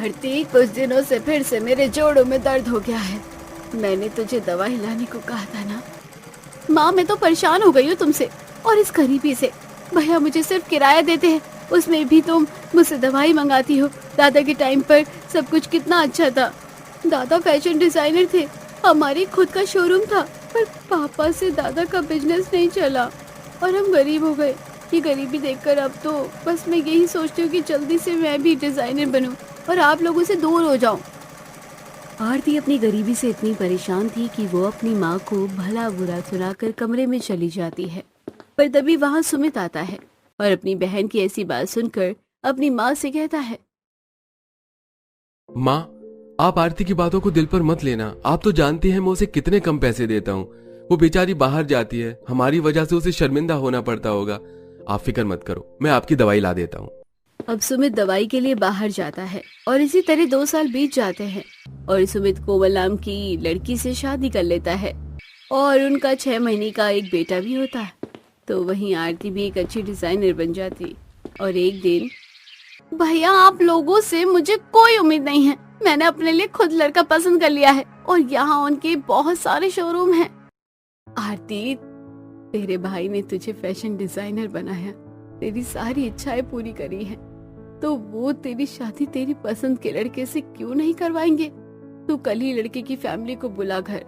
आरती, कुछ दिनों से फिर से मेरे जोड़ों में दर्द हो गया है। मैंने तुझे दवाई लाने को कहा था ना। माँ, मैं तो परेशान हो गई हूँ तुमसे और इस गरीबी से। भैया मुझे सिर्फ किराया देते हैं, उसमें भी तुम मुझसे दवाई मंगाती हो। दादा के टाइम पर सब कुछ कितना अच्छा था। दादा फैशन डिजाइनर थे, हमारी खुद का शोरूम था, पर पापा से दादा का बिजनेस नहीं चला और हम गरीब हो गए। ये गरीबी देखकर अब तो बस मैं यही सोचती हूँ कि जल्दी से मैं भी डिजाइनर बनूं और आप लोगों से दूर हो जाऊं। आरती अपनी गरीबी से इतनी परेशान थी कि वो अपनी माँ को भला बुरा सुनाकर कमरे में चली जाती है। पर तभी वहाँ सुमित आता है और अपनी बहन की ऐसी बात सुनकर अपनी माँ से कहता है, माँ, आप आरती की बातों को दिल पर मत लेना। आप तो जानती हैं मैं उसे कितने कम पैसे देता हूँ। वो बेचारी बाहर जाती है, हमारी वजह से उसे शर्मिंदा होना पड़ता होगा। आप फिक्र मत करो, मैं आपकी दवाई ला देता हूँ। अब सुमित दवाई के लिए बाहर जाता है और इसी तरह 2 साल बीत जाते हैं और सुमित कोमल नाम की लड़की से शादी कर लेता है और उनका 6 महीने का एक बेटा भी होता है। तो वहीं आरती भी एक अच्छी डिजाइनर बन जाती और एक दिन, भैया, आप लोगों से मुझे कोई उम्मीद नहीं है। मैंने अपने लिए खुद लड़का पसंद कर लिया है और यहाँ उनके बहुत सारे शोरूम हैं। आरती, तेरे भाई ने तुझे फैशन डिजाइनर बनाया, तेरी सारी इच्छाएं पूरी करी हैं, तो वो तेरी शादी तेरी पसंद के लड़के से क्यों नहीं करवाएंगे? तू कल ही लड़के की फैमिली को बुला घर।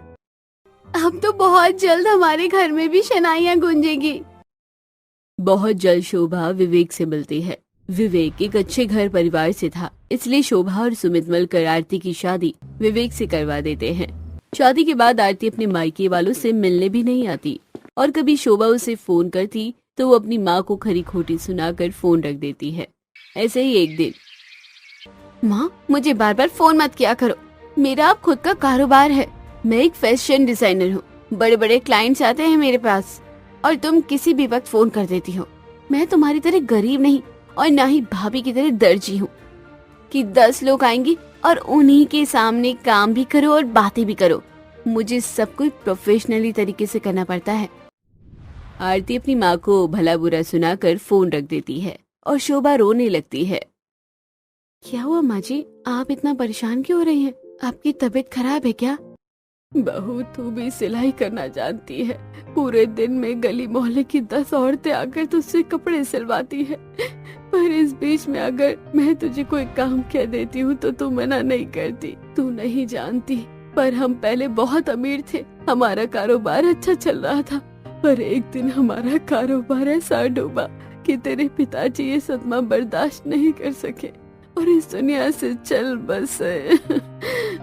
अब तो बहुत जल्द हमारे घर में भी शनाइयाँ गूंजेगी। बहुत जल्द शोभा विवेक से मिलती है। विवेक एक अच्छे घर परिवार से था, इसलिए शोभा और सुमित मिलकर आरती की शादी विवेक से करवा देते हैं। शादी के बाद आरती अपने मायके वालों से मिलने भी नहीं आती और कभी शोभा उसे फोन करती तो वो अपनी माँ को खरी खोटी सुनाकर फोन रख देती है। ऐसे ही एक दिन, माँ, मुझे बार बार फोन मत किया करो। मेरा अब खुद का कारोबार है। मैं एक फैशन डिजाइनर हूँ। बड़े बड़े क्लाइंट्स आते हैं मेरे पास और तुम किसी भी वक्त फोन कर देती हो। मैं तुम्हारी तरह गरीब नहीं और ना ही भाभी की तरह दर्जी हूँ कि 10 लोग आएंगे और उन्हीं के सामने काम भी करो और बातें भी करो। मुझे सब कुछ प्रोफेशनली तरीके से करना पड़ता है। आरती अपनी माँ को भला बुरा सुनाकर फोन रख देती है और शोभा रोने लगती है। क्या हुआ माँ जी, आप इतना परेशान क्यों हो रही हैं? आपकी तबीयत खराब है क्या? बहू, तू भी सिलाई करना जानती है। पूरे दिन में गली मोहल्ले की 10 औरतें आकर तुझसे कपड़े सिलवाती है, पर इस बीच में अगर मैं तुझे कोई काम कह देती हूँ तो तू मना नहीं करती। तू नहीं जानती, पर हम पहले बहुत अमीर थे, हमारा कारोबार अच्छा चल रहा था, पर एक दिन हमारा कारोबार ऐसा डूबा कि तेरे पिताजी ये सदमा बर्दाश्त नहीं कर सके और इस दुनिया से चल बसे।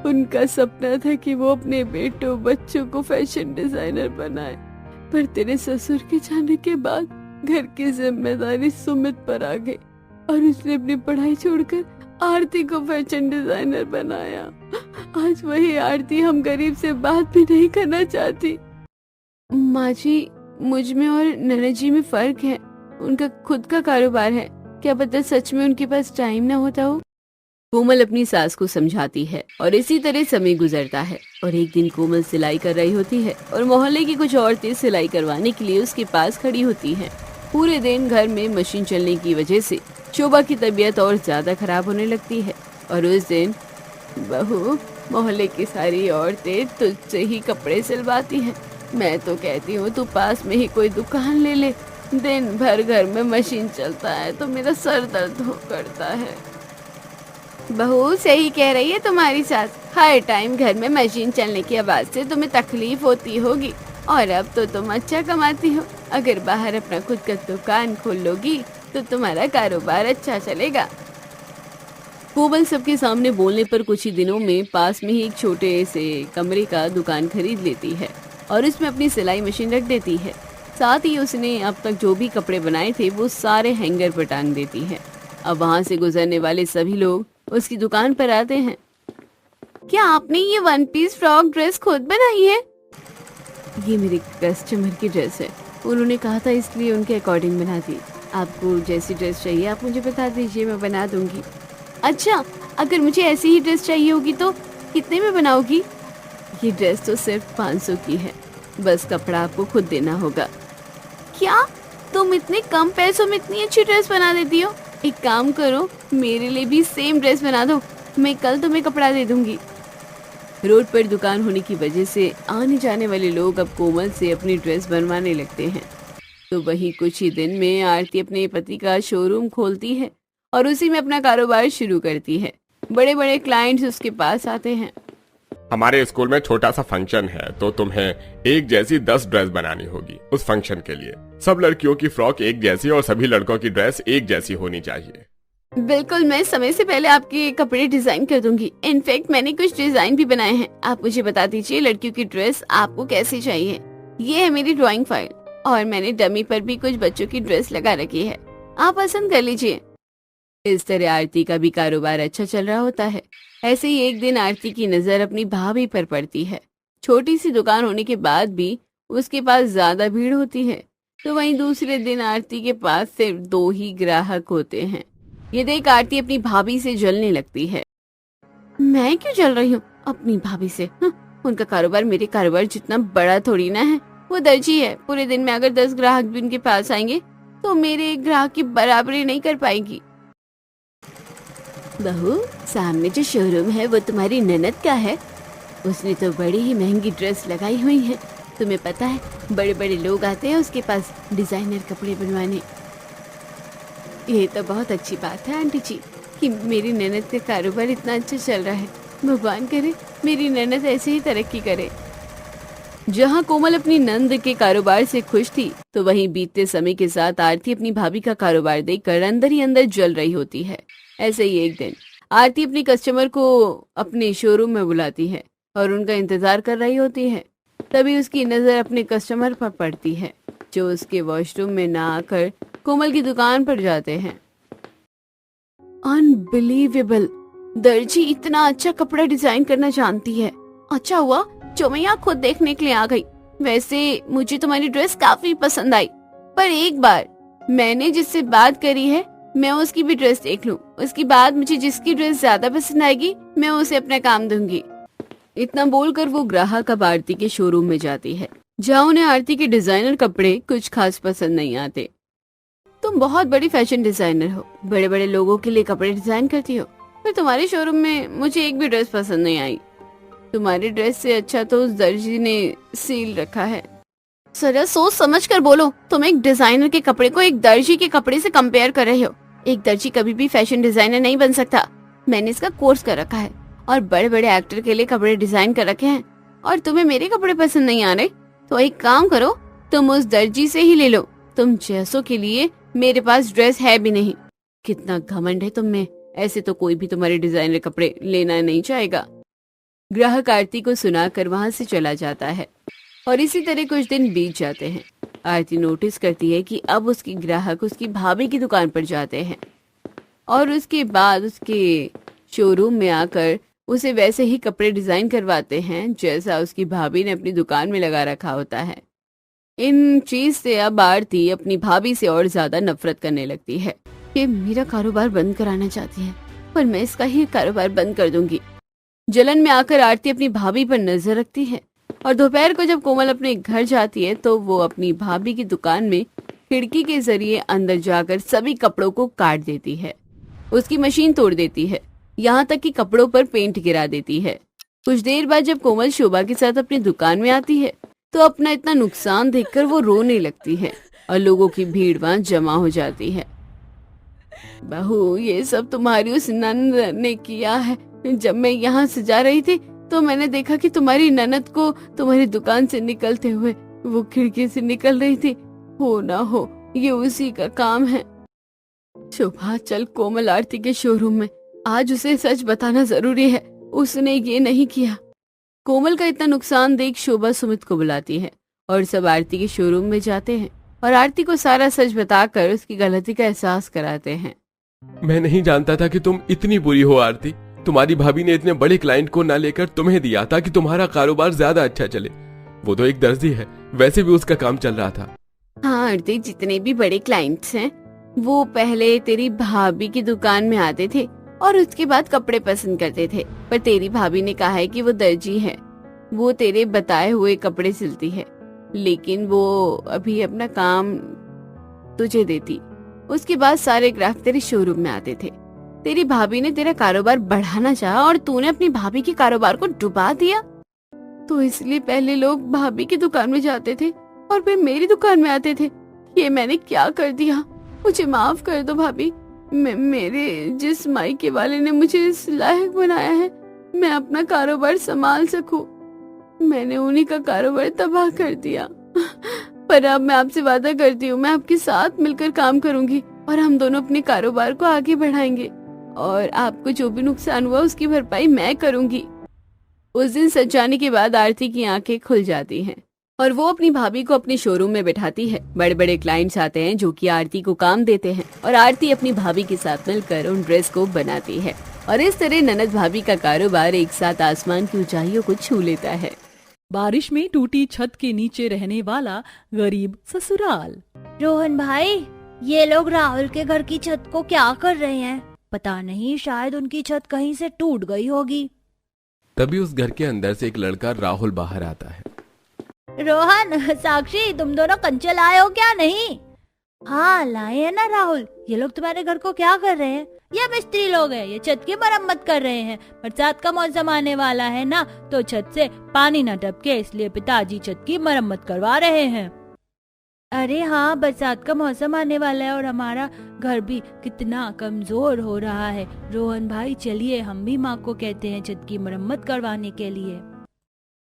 उनका सपना था कि वो अपने बेटों बच्चों को फैशन डिजाइनर बनाए, पर तेरे ससुर के जाने के बाद घर की जिम्मेदारी सुमित पर आ गई और उसने अपनी पढ़ाई छोड़कर आरती को फैशन डिजाइनर बनाया। आज वही आरती हम गरीब से बात भी नहीं करना चाहती। माँ जी, मुझ में और ननद जी में फर्क है। उनका खुद का कारोबार है, क्या पता सच में उनके पास टाइम ना होता हो। कोमल अपनी सास को समझाती है और इसी तरह समय गुजरता है और एक दिन कोमल सिलाई कर रही होती है और मोहल्ले की कुछ औरतें सिलाई करवाने के लिए उसके पास खड़ी होती हैं। पूरे दिन घर में मशीन चलने की वजह से शोभा की तबीयत और ज्यादा खराब होने लगती है और उस दिन, बहू, मोहल्ले की सारी औरतें तुझसे ही कपड़े सिलवाती हैं। मैं तो कहती हूँ तू पास में ही कोई दुकान ले ले। दिन भर घर में मशीन चलता है तो मेरा सर दर्द हो करता है। बहू, सही कह रही है तुम्हारी सास। हर टाइम घर में मशीन चलने की आवाज से तुम्हें तकलीफ होती होगी और अब तो तुम अच्छा कमाती हो। अगर बाहर अपना खुद का दुकान खोल लोगी तो तुम्हारा कारोबार अच्छा चलेगा। कोमल सबके सामने बोलने पर कुछ ही दिनों में पास में ही एक छोटे से कमरे का दुकान खरीद लेती है और उसमें अपनी सिलाई मशीन रख देती है। साथ ही उसने अब तक जो भी कपड़े बनाए थे वो सारे हैंगर पर टांग देती है। अब वहाँ से गुजरने वाले सभी लोग उसकी दुकान पर आते हैं। क्या आपने ये 1 पीस फ्रॉक ड्रेस खुद बनाई है? ये मेरे कस्टमर की ड्रेस है, उन्होंने कहा था इसलिए उनके अकॉर्डिंग बना दी। आपको जैसी ड्रेस चाहिए आप मुझे बता दीजिए, मैं बना दूंगी। अच्छा, अगर मुझे ऐसी ही ड्रेस चाहिए होगी तो कितने में बनाओगी? ये ड्रेस तो सिर्फ 500 की है, बस कपड़ा आपको खुद देना होगा। क्या तुम इतने कम पैसों में इतनी अच्छी ड्रेस बना देती हो? एक काम करो, मेरे लिए भी सेम ड्रेस बना दो। मैं कल तुम्हें कपड़ा दे दूंगी। रोड पर दुकान होने की वजह से आने जाने वाले लोग अब कोमल से अपनी ड्रेस बनवाने लगते हैं। तो वहीं कुछ ही दिन में आरती अपने पति का शोरूम खोलती है और उसी में अपना कारोबार शुरू करती है। बड़े बड़े क्लाइंट्स उसके पास आते हैं। हमारे स्कूल में छोटा सा फंक्शन है, तो तुम्हें एक जैसी 10 ड्रेस बनानी होगी उस फंक्शन के लिए। सब लड़कियों की फ्रॉक एक जैसी और सभी लड़कों की ड्रेस एक जैसी होनी चाहिए। बिल्कुल, मैं समय से पहले आपके कपड़े डिजाइन कर दूंगी। इनफैक्ट मैंने कुछ डिजाइन भी बनाए हैं। आप मुझे बता दीजिए लड़कियों की ड्रेस आपको कैसी चाहिए। ये है मेरी ड्राइंग फाइल और मैंने डमी पर भी कुछ बच्चों की ड्रेस लगा रखी है, आप पसंद कर लीजिए। इस तरह आरती का भी कारोबार अच्छा चल रहा होता है। ऐसे ही एक दिन आरती की नजर अपनी भाभी पर पड़ती है। छोटी सी दुकान होने के बाद भी उसके पास ज्यादा भीड़ होती है। तो वहीं दूसरे दिन आरती के पास सिर्फ 2 ही ग्राहक होते हैं। ये देख आरती अपनी भाभी से जलने लगती है। मैं क्यों जल रही हूँ अपनी भाभी से? उनका कारोबार मेरे कारोबार जितना बड़ा थोड़ी ना है। वो दर्जी है, पूरे दिन में अगर 10 ग्राहक भी उनके पास आएंगे तो मेरे एक ग्राहक की बराबरी नहीं कर पाएगी। बहू, सामने जो शोरूम है वो तुम्हारी ननद का है। उसने तो बड़ी ही महंगी ड्रेस लगाई हुई है। तुम्हें पता है बड़े बड़े लोग आते हैं उसके पास डिजाइनर कपड़े बनवाने। ये तो बहुत अच्छी बात है आंटी जी कि मेरी ननद का कारोबार इतना अच्छा चल रहा है। भगवान करे मेरी ननद ऐसे ही तरक्की करे। जहाँ कोमल अपनी नंद के कारोबार से खुश थी, तो वहीं बीतते समय के साथ आरती अपनी भाभी का कारोबार देखकर अंदर ही अंदर जल रही होती है। ऐसे ही एक दिन आरती अपनी कस्टमर को अपने शोरूम में बुलाती है और उनका इंतजार कर रही होती है। तभी उसकी नजर अपने कस्टमर पर पड़ती है जो उसके वॉशरूम में ना आकर कोमल की दुकान पर जाते हैं। अनबिलीवेबल, दर्जी इतना अच्छा कपड़ा डिजाइन करना जानती है। अच्छा हुआ जो मैं यहाँ खुद देखने के लिए आ गई। वैसे मुझे तुम्हारी ड्रेस काफी पसंद आई, पर एक बार मैंने जिससे बात करी है मैं उसकी भी ड्रेस देख लूं। उसके बाद मुझे जिसकी ड्रेस ज्यादा पसंद आएगी मैं उसे अपना काम दूंगी। इतना बोलकर वो ग्राहक अब आरती के शोरूम में जाती है, जहाँ उन्हें आरती के डिजाइनर कपड़े कुछ खास पसंद नहीं आते। तुम बहुत बड़ी फैशन डिजाइनर हो, बड़े बड़े लोगों के लिए कपड़े डिजाइन करती हो, पर तुम्हारे शोरूम में मुझे एक भी ड्रेस पसंद नहीं आई। तुम्हारी ड्रेस से अच्छा तो उस दर्जी ने सील रखा है। सर सोच समझ कर बोलो, तुम एक डिजाइनर के कपड़े को एक दर्जी के कपड़े से कंपेयर कर रहे हो। एक दर्जी कभी भी फैशन डिजाइनर नहीं बन सकता। मैंने इसका कोर्स कर रखा है और बड़े बड़े एक्टर के लिए कपड़े डिजाइन कर रखे हैं, और तुम्हें मेरे कपड़े पसंद नहीं आ रहे तो एक काम करो, तुम उस दर्जी से ही ले लो। तुम जैसों के लिए मेरे पास ड्रेस है भी नहीं। कितना घमंड है तुम में, ऐसे तो कोई भी तुम्हारे डिजाइनर कपड़े लेना नहीं चाहेगा। ग्राहक आरती को सुनाकर वहां से चला जाता है और इसी तरह कुछ दिन बीत जाते हैं। आरती नोटिस करती है कि अब उसकी ग्राहक उसकी भाभी की दुकान पर जाते हैं और उसके बाद उसके शोरूम में आकर उसे वैसे ही कपड़े डिजाइन करवाते हैं जैसा उसकी भाभी ने अपनी दुकान में लगा रखा होता है। इन चीज से अब आरती अपनी भाभी से और ज्यादा नफरत करने लगती है। ये मेरा कारोबार बंद कराना चाहती है, पर मैं इसका ही कारोबार बंद कर दूंगी। जलन में आकर आरती अपनी भाभी पर नजर रखती है और दोपहर को जब कोमल अपने घर जाती है तो वो अपनी भाभी की दुकान में खिड़की के जरिए अंदर जाकर सभी कपड़ों को काट देती है, उसकी मशीन तोड़ देती है, यहाँ तक कि कपड़ों पर पेंट गिरा देती है। कुछ देर बाद जब कोमल शोभा के साथ अपनी दुकान में आती है तो अपना इतना नुकसान देखकर वो रोने लगती है और लोगों की भीड़ वहां जमा हो जाती है। बहू, ये सब तुम्हारी उस ननद ने किया है। जब मैं यहाँ से जा रही थी तो मैंने देखा कि तुम्हारी ननद को तुम्हारी दुकान से निकलते हुए वो खिड़की से निकल रही थी। हो ना हो ये उसी का काम है। शोभा, चल कोमल आरती के शोरूम में, आज उसे सच बताना जरूरी है, उसने ये नहीं किया। कोमल का इतना नुकसान देख शोभा सुमित को बुलाती है और सब आरती के शोरूम में जाते हैं और आरती को सारा सच बताकर उसकी गलती का एहसास कराते हैं। मैं नहीं जानता था कि तुम इतनी बुरी हो आरती। तुम्हारी भाभी ने इतने बड़े क्लाइंट को ना लेकर तुम्हें दिया ताकि तुम्हारा कारोबार ज्यादा अच्छा चले। वो तो एक दर्जी है, वैसे भी उसका काम चल रहा था। हाँ आरती, जितने भी बड़े क्लाइंट्स हैं वो पहले तेरी भाभी की दुकान में आते थे और उसके बाद कपड़े पसंद करते थे, पर तेरी भाभी ने कहा है कि वो दर्जी है, वो तेरे बताए हुए कपड़े सिलती है, लेकिन वो अभी अपना काम तुझे देती। उसके बाद सारे ग्राहक तेरे शोरूम में आते थे। तेरी भाभी ने तेरा कारोबार बढ़ाना चाहा और तूने अपनी भाभी के कारोबार को डुबा दिया। तो इसलिए पहले लोग भाभी की दुकान में जाते थे और फिर मेरी दुकान में आते थे। ये मैंने क्या कर दिया? मुझे माफ कर दो भाभी। मेरे जिस मायके वाले ने मुझे इस लायक बनाया है मैं अपना कारोबार संभाल सकूं, मैंने उन्हीं का कारोबार तबाह कर दिया। पर अब मैं आपसे वादा करती हूँ मैं आपके साथ मिलकर काम करूंगी और हम दोनों अपने कारोबार को आगे बढ़ाएंगे और आपको जो भी नुकसान हुआ उसकी भरपाई मैं करूंगी। उस दिन सच जाने के बाद आरती की आंखें खुल जाती हैं और वो अपनी भाभी को अपने शोरूम में बैठाती है। बड़े बड़े क्लाइंट्स आते हैं जो कि आरती को काम देते हैं और आरती अपनी भाभी के साथ मिलकर उन ड्रेस को बनाती है और इस तरह ननद भाभी का कारोबार एक साथ आसमान की ऊंचाइयों को छू लेता है। बारिश में टूटी छत के नीचे रहने वाला गरीब ससुराल। रोहन भाई, ये लोग राहुल के घर की छत को क्या कर रहे हैं? पता नहीं, शायद उनकी छत कहीं से टूट गई होगी। तभी उस घर के अंदर से एक लड़का राहुल बाहर आता है। रोहन, साक्षी, तुम दोनों कंचे लाए हो क्या? नहीं। हाँ लाए हैं ना राहुल। ये लोग तुम्हारे घर को क्या कर रहे हैं? ये मिस्त्री लोग हैं, ये छत की मरम्मत कर रहे हैं। बरसात का मौसम आने वाला है ना, तो छत से पानी न टपके इसलिए पिताजी छत की मरम्मत करवा रहे हैं। अरे हाँ, बरसात का मौसम आने वाला है और हमारा घर भी कितना कमजोर हो रहा है। रोहन भाई, चलिए हम भी माँ को कहते हैं छत की मरम्मत करवाने के लिए।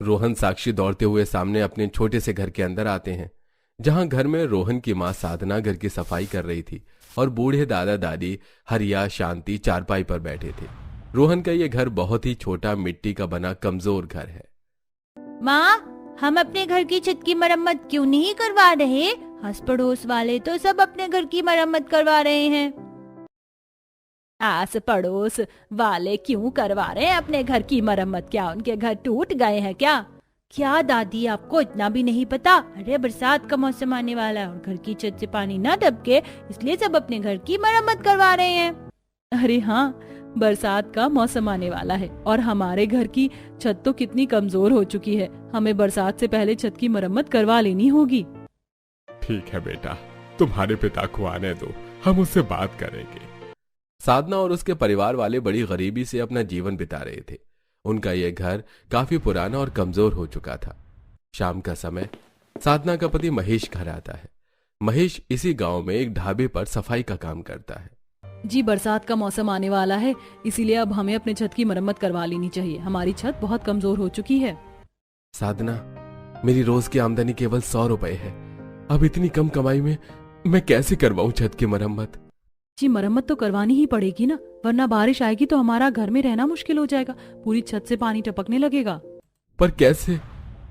रोहन साक्षी दौड़ते हुए सामने अपने छोटे से घर के अंदर आते हैं, जहां घर में रोहन की माँ साधना घर की सफाई कर रही थी और बूढ़े दादा दादी हरिया शांति चारपाई पर बैठे थे। रोहन का ये घर बहुत ही छोटा मिट्टी का बना कमजोर घर है। माँ, हम अपने घर की छत की मरम्मत क्यों नहीं करवा रहे? आस पड़ोस वाले तो सब अपने घर की मरम्मत करवा रहे हैं। आस पड़ोस वाले क्यों करवा रहे हैं अपने घर की मरम्मत? क्या उनके घर टूट गए हैं क्या? क्या दादी, आपको इतना भी नहीं पता? अरे बरसात का मौसम आने वाला है और घर की छत से पानी न टपके इसलिए सब अपने घर की मरम्मत करवा रहे हैं। अरे हाँ, बरसात का मौसम आने वाला है और हमारे घर की छत तो कितनी कमजोर हो चुकी है। हमें बरसात से पहले छत की मरम्मत करवा लेनी होगी। ठीक है बेटा, तुम्हारे पिता को आने दो, हम उससे बात करेंगे। साधना और उसके परिवार वाले बड़ी गरीबी से अपना जीवन बिता रहे थे। उनका यह घर काफी पुराना और कमजोर हो चुका था। शाम का समय साधना का पति महेश घर आता है। महेश इसी गांव में एक ढाबे पर सफाई का काम करता है। जी, बरसात का मौसम आने वाला है, इसीलिए अब हमें अपने छत की मरम्मत करवा लेनी चाहिए। हमारी छत बहुत कमजोर हो चुकी है। साधना, मेरी रोज की आमदनी केवल 100 रुपए है। अब इतनी कम कमाई में मैं कैसे करवाऊं छत की मरम्मत? जी, मरम्मत तो करवानी ही पड़ेगी ना, वरना बारिश आएगी तो हमारा घर में रहना मुश्किल हो जाएगा। पूरी छत से पानी टपकने लगेगा। पर कैसे?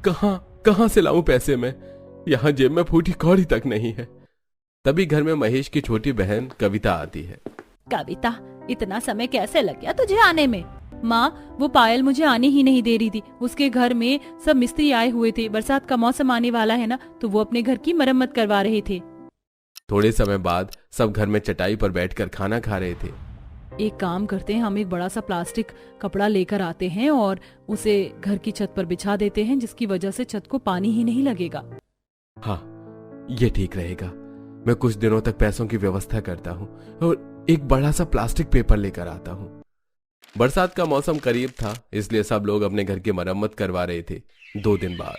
कहां से लाऊं पैसे मैं? यहाँ जेब में फूटी कौड़ी तक नहीं है। तभी घर में महेश की छोटी बहन कविता आती है। कविता, इतना समय कैसे लग गया तुझे आने में? माँ, वो पायल मुझे आने ही नहीं दे रही थी। उसके घर में सब मिस्त्री आए हुए थे। बरसात का मौसम आने वाला है ना, तो वो अपने घर की मरम्मत करवा रहे थे। थोड़े समय बाद सब घर में चटाई पर बैठकर खाना खा रहे थे। एक काम करते हैं, हम एक बड़ा सा प्लास्टिक कपड़ा लेकर आते हैं और उसे घर की छत पर बिछा देते हैं, जिसकी वजह से छत को पानी ही नहीं लगेगा। हाँ, ये ठीक रहेगा। मैं कुछ दिनों तक पैसों की व्यवस्था करता हूँ और एक बड़ा सा प्लास्टिक पेपर लेकर आता हूँ। बरसात का मौसम करीब था, इसलिए सब लोग अपने घर की मरम्मत करवा रहे थे। 2 दिन बाद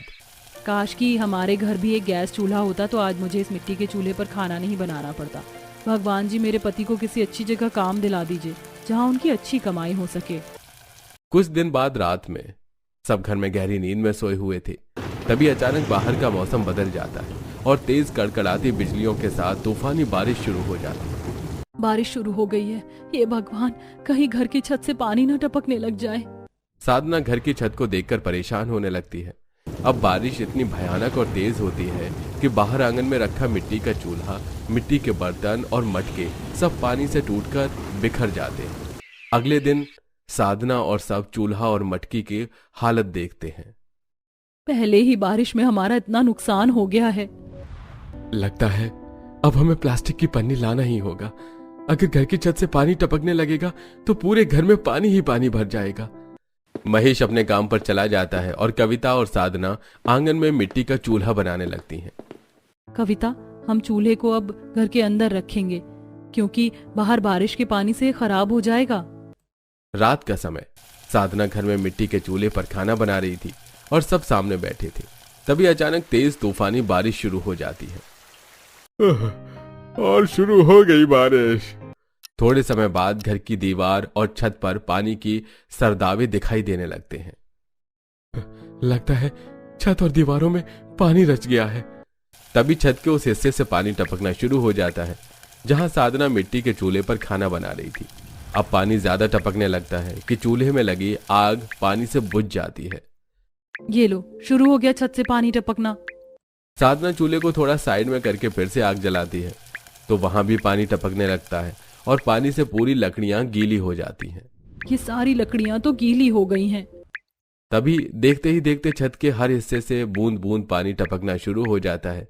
काश कि हमारे घर भी एक गैस चूल्हा होता तो आज मुझे इस मिट्टी के चूल्हे पर खाना नहीं बनाना पड़ता। भगवान जी, मेरे पति को किसी अच्छी जगह काम दिला दीजिए जहाँ उनकी अच्छी कमाई हो सके। कुछ दिन बाद रात में सब घर में गहरी नींद में सोए हुए थे। तभी अचानक बाहर का मौसम बदल जाता है और तेज कड़कड़ाती बिजलियों के साथ तूफानी बारिश शुरू हो जाती है। बारिश शुरू हो गई है। ये भगवान, कहीं घर की छत से पानी न टपकने लग जाए। साधना घर की छत को देखकर परेशान होने लगती है। अब बारिश इतनी भयानक और तेज होती है कि बाहर आंगन में रखा मिट्टी का चूल्हा, मिट्टी के बर्तन और मटके सब पानी से टूटकर बिखर जाते हैं। अगले दिन साधना और सब चूल्हा और मटकी की हालत देखते हैं। पहले ही बारिश में हमारा इतना नुकसान हो गया है। लगता है अब हमें प्लास्टिक की पन्नी लाना ही होगा। अगर घर की छत से पानी टपकने लगेगा तो पूरे घर में पानी ही पानी भर जाएगा। महेश अपने काम पर चला जाता है और कविता और साधना आंगन में मिट्टी का चूल्हा बनाने लगती हैं। कविता, हम चूल्हे को अब घर के अंदर रखेंगे। क्योंकि बाहर बारिश के पानी से खराब हो जाएगा। रात का समय साधना घर में मिट्टी के चूल्हे पर खाना बना रही थी और सब सामने बैठे थे। तभी अचानक तेज तूफानी बारिश शुरू हो जाती है। और शुरू हो गई बारिश। थोड़े समय बाद घर की दीवार और छत पर पानी की सरदावे दिखाई देने लगते हैं। लगता है छत और दीवारों में पानी रच गया है। तभी छत के उस हिस्से से पानी टपकना शुरू हो जाता है जहां साधना मिट्टी के चूल्हे पर खाना बना रही थी। अब पानी ज्यादा टपकने लगता है कि चूल्हे में लगी आग पानी से बुझ जाती है। ये लो, शुरू हो गया छत से पानी टपकना। साधना चूल्हे को थोड़ा साइड में करके फिर से आग जलाती है तो वहां भी पानी टपकने लगता है और पानी से पूरी लकड़ियां गीली हो जाती हैं। ये सारी लकड़ियां तो गीली हो गई हैं। तभी देखते ही देखते छत के हर हिस्से से बूंद बूंद पानी टपकना शुरू हो जाता है।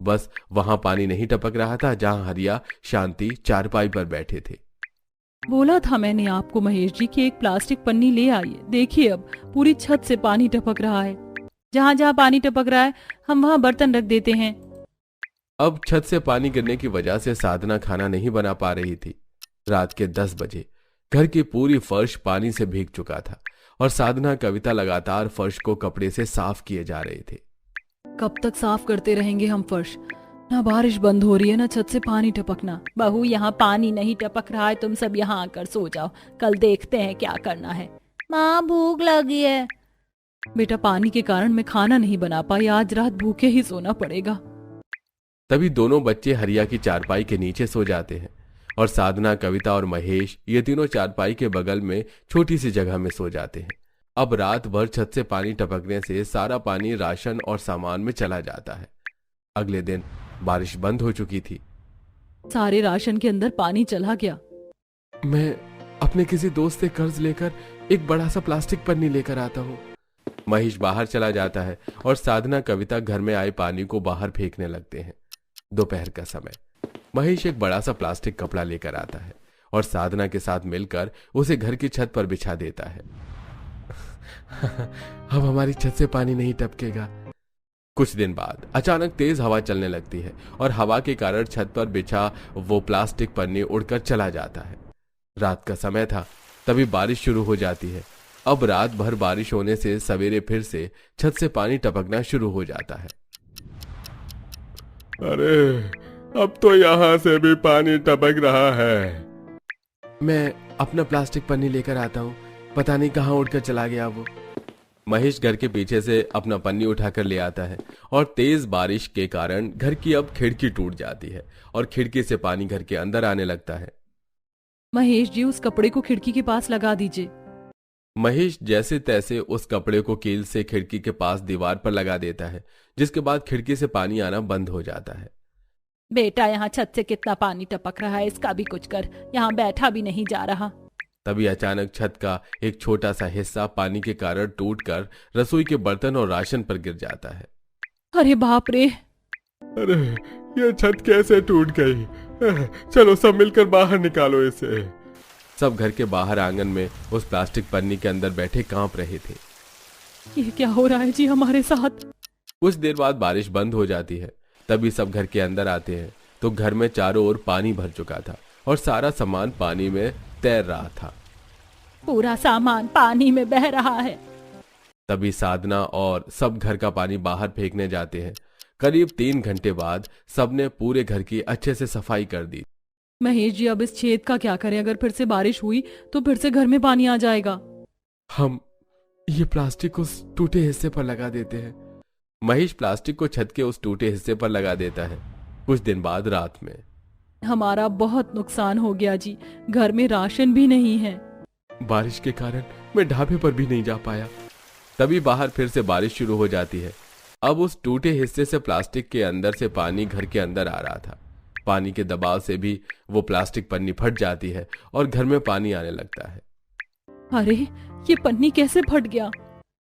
बस वहां पानी नहीं टपक रहा था जहां हरिया शांति चारपाई पर बैठे थे। बोला था मैंने आपको महेश जी कि एक प्लास्टिक पन्नी ले आइए। देखिए अब पूरी छत से पानी टपक रहा है। जहां जहां पानी टपक रहा है हम वहां बर्तन रख देते हैं। अब छत से पानी गिरने की वजह से साधना खाना नहीं बना पा रही थी। रात के 10 बजे घर की पूरी फर्श पानी से भीग चुका था और साधना कविता लगातार फर्श को कपड़े से साफ किए जा रहे थे। कब तक साफ करते रहेंगे हम फर्श? ना बारिश बंद हो रही है ना छत से पानी टपकना। बहू यहाँ पानी नहीं टपक रहा है, तुम सब यहाँ आकर सो जाओ, कल देखते हैं क्या करना है। माँ भूख लगी है। बेटा पानी के कारण मैं खाना नहीं बना पाई, आज रात भूखे ही सोना पड़ेगा। तभी दोनों बच्चे हरिया की चारपाई के नीचे सो जाते हैं और साधना कविता और महेश ये तीनों चारपाई के बगल में छोटी सी जगह में सो जाते हैं। अब रात भर छत से पानी टपकने से सारा पानी राशन और सामान में चला जाता है। अगले दिन बारिश बंद हो चुकी थी। सारे राशन के अंदर पानी चला गया। मैं अपने किसी दोस्त से कर्ज लेकर एक बड़ा सा प्लास्टिक पन्नी लेकर आता हूँ। महेश बाहर चला जाता है और साधना कविता घर में आए पानी को बाहर फेंकने लगते हैं। दोपहर का समय महेश एक बड़ा सा प्लास्टिक कपड़ा लेकर आता है और साधना के साथ मिलकर उसे घर की छत पर बिछा देता है। अब हमारी छत से पानी नहीं टपकेगा। कुछ दिन बाद अचानक तेज हवा चलने लगती है और हवा के कारण छत पर बिछा वो प्लास्टिक पन्नी उड़कर चला जाता है। रात का समय था, तभी बारिश शुरू हो जाती है। अब रात भर बारिश होने से सवेरे फिर से छत से पानी टपकना शुरू हो जाता है। अरे अब तो यहाँ से भी पानी टपक रहा है। मैं अपना प्लास्टिक पन्नी लेकर आता हूँ, पता नहीं कहाँ उड़कर चला गया वो। महेश घर के पीछे से अपना पन्नी उठाकर ले आता है और तेज बारिश के कारण घर की अब खिड़की टूट जाती है और खिड़की से पानी घर के अंदर आने लगता है। महेश जी उस कपड़े को खिड़की के पास लगा दीजिए। महेश जैसे तैसे उस कपड़े को कील से खिड़की के पास दीवार पर लगा देता है, जिसके बाद खिड़की से पानी आना बंद हो जाता है। बेटा यहाँ छत से कितना पानी टपक रहा है, इसका भी कुछ कर, यहाँ बैठा भी नहीं जा रहा। तभी अचानक छत का एक छोटा सा हिस्सा पानी के कारण टूटकर रसोई के बर्तन और राशन पर गिर जाता है। अरे बाप रे! अरे ये छत कैसे टूट गई? चलो सब मिलकर बाहर निकालो इसे। सब घर के बाहर आंगन में उस प्लास्टिक पन्नी के अंदर बैठे कांप रहे थे। ये क्या हो रहा है जी हमारे साथ? कुछ देर बाद बारिश बंद हो जाती है। तभी सब घर के अंदर आते हैं तो घर में चारों ओर पानी भर चुका था और सारा सामान पानी में तैर रहा था। पूरा सामान पानी में बह रहा है। तभी साधना और सब घर का पानी बाहर फेंकने जाते हैं। करीब 3 घंटे बाद सबने पूरे घर की अच्छे से सफाई कर दी। महेश जी अब इस छेद का क्या करें? अगर फिर से बारिश हुई तो फिर से घर में पानी आ जाएगा। हम ये प्लास्टिक उस टूटे हिस्से पर लगा देते हैं। महेश प्लास्टिक को छत के उस टूटे हिस्से पर लगा देता है। कुछ दिन बाद रात में हमारा बहुत नुकसान हो गया जी, घर में राशन भी नहीं है। बारिश के कारण मैं ढाबे पर भी नहीं जा पाया। तभी बाहर फिर से बारिश शुरू हो जाती है। अब उस टूटे हिस्से से प्लास्टिक के अंदर से पानी घर के अंदर आ रहा था। पानी के दबाव से भी वो प्लास्टिक पन्नी फट जाती है और घर में पानी आने लगता है। अरे ये पन्नी कैसे फट गया?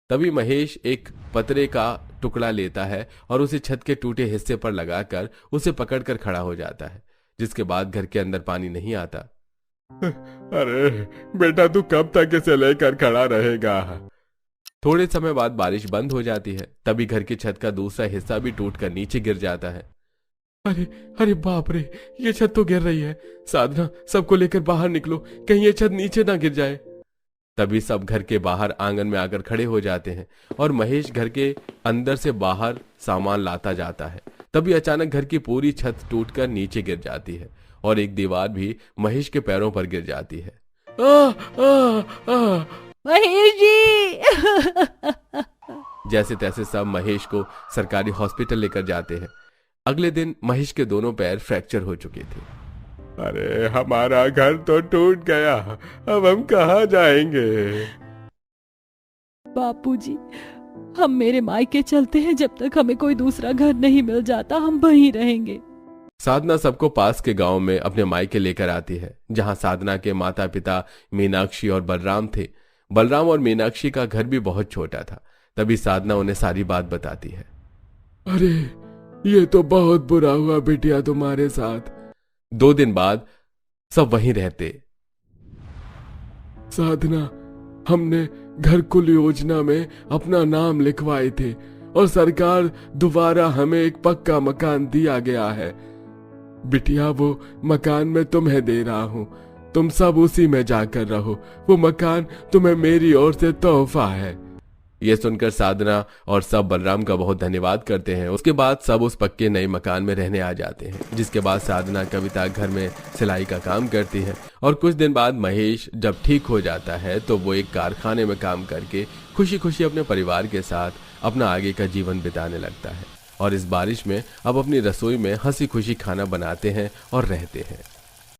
तभी महेश एक पतरे का टुकड़ा लेता है और उसे छत के टूटे हिस्से पर लगाकर उसे पकड़कर खड़ा हो जाता है, जिसके बाद घर के अंदर पानी नहीं आता। अरे बेटा तू कब तक इसे लेकर खड़ा रहेगा? थोड़े समय बाद बारिश बंद हो जाती है। तभी घर की छत का दूसरा हिस्सा भी टूटकर नीचे गिर जाता है। अरे अरे बाप रे, ये छत तो गिर रही है। साधना, सबको लेकर बाहर निकलो, कहीं ये छत नीचे ना गिर जाए। तभी सब घर के बाहर आंगन में आकर खड़े हो जाते हैं और महेश घर के अंदर से बाहर सामान लाता जाता है। तभी अचानक घर की पूरी छत टूटकर नीचे गिर जाती है और एक दीवार भी महेश के पैरों पर गिर जाती है। महेश जी जैसे तैसे सब महेश को सरकारी हॉस्पिटल लेकर जाते हैं। अगले दिन महेश के दोनों पैर फ्रैक्चर हो चुके थे। अरे हमारा घर तो टूट गया, अब हम कहाँ जाएंगे? बापूजी, हम मेरे मायके चलते हैं, जब तक हमें कोई दूसरा घर नहीं मिल जाता हम वहीं रहेंगे। साधना सबको पास के गांव में अपने मायके लेकर आती है, जहां साधना के माता पिता मीनाक्षी और बलराम थे। बलराम और मीनाक्षी का घर भी बहुत छोटा था। तभी साधना उन्हें सारी बात बताती है। अरे ये तो बहुत बुरा हुआ बिटिया तुम्हारे साथ। 2 दिन बाद सब वहीं रहते। साधना, हमने घरकुल योजना में अपना नाम लिखवाए थे और सरकार दोबारा हमें एक पक्का मकान दिया गया है। बिटिया, वो मकान मैं तुम्हें दे रहा हूँ, तुम सब उसी में जाकर रहो। वो मकान तुम्हें मेरी ओर से तोहफा है। ये सुनकर साधना और सब बलराम का बहुत धन्यवाद करते हैं। उसके बाद सब उस पक्के नए मकान में रहने आ जाते हैं, जिसके बाद साधना कविता घर में सिलाई का काम करती है। और कुछ दिन बाद महेश जब ठीक हो जाता है तो वो एक कारखाने में काम करके खुशी खुशी अपने परिवार के साथ अपना आगे का जीवन बिताने लगता है। और इस बारिश में अब अपनी रसोई में हंसी खुशी खाना बनाते हैं और रहते हैं।